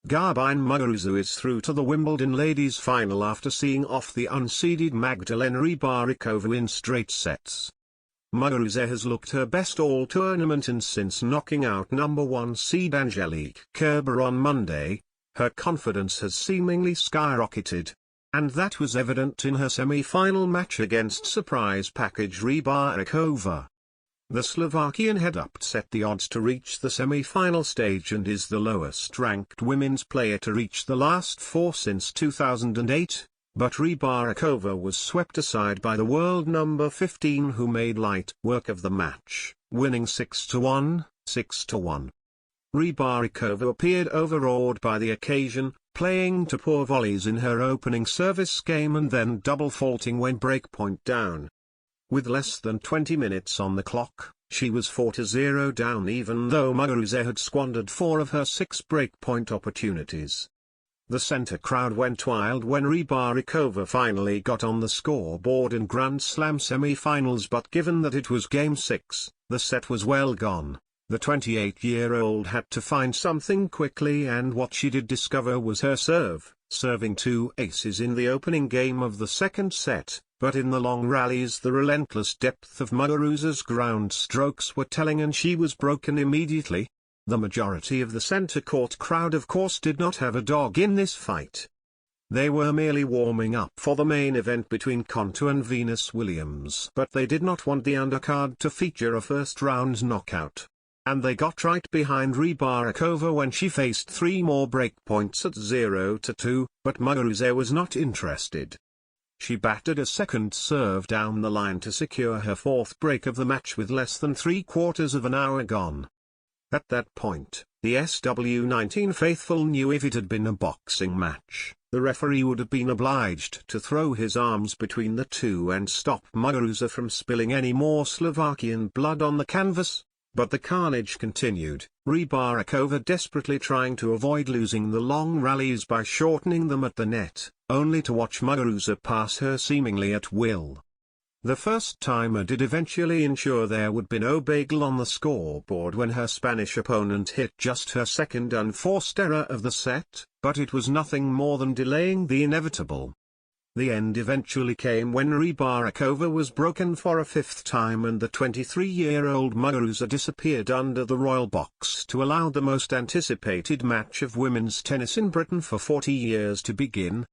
Garbine Muguruza is through to the Wimbledon ladies final after seeing off the unseeded Magdalena Rybarikova in straight sets. Muguruza has looked her best all tournament and since knocking out number 1 seed Angelique Kerber on Monday, her confidence has seemingly skyrocketed. And that was evident in her semi-final match against surprise package Rybarikova. The Slovakian had upset the odds to reach the semi-final stage and is the lowest-ranked women's player to reach the last 4 since 2008, but Rybarikova was swept aside by the world number 15 who made light work of the match, winning 6-1, 6-1. Rybarikova appeared overawed by the occasion, playing to poor volleys in her opening service game and then double faulting when breakpoint down. With less than 20 minutes on the clock, she was 4-0 down even though Muguruza had squandered 4 of her 6 breakpoint opportunities. The center crowd went wild when Rybarikova finally got on the scoreboard in Grand Slam semi-finals, but given that it was Game 6, the set was well gone. The 28-year-old had to find something quickly, and what she did discover was her serve, serving 2 aces in the opening game of the second set, but in the long rallies the relentless depth of Muguruza's ground strokes were telling and she was broken immediately. The majority of the center court crowd of course did not have a dog in this fight. They were merely warming up for the main event between Konta and Venus Williams, but they did not want the undercard to feature a first-round knockout. And they got right behind Rybarikova when she faced 3 more breakpoints at 0-2, but Muguruza was not interested. She batted a second serve down the line to secure her 4th break of the match with less than 3/4 of an hour gone. At that point, the SW19 faithful knew if it had been a boxing match, the referee would have been obliged to throw his arms between the two and stop Muguruza from spilling any more Slovakian blood on the canvas. But the carnage continued, Rybarikova desperately trying to avoid losing the long rallies by shortening them at the net, only to watch Muguruza pass her seemingly at will. The first-timer did eventually ensure there would be no bagel on the scoreboard when her Spanish opponent hit just her second unforced error of the set, but it was nothing more than delaying the inevitable. The end eventually came when Rybarikova was broken for a 5th time and the 23-year-old Muguruza disappeared under the royal box to allow the most anticipated match of women's tennis in Britain for 40 years to begin.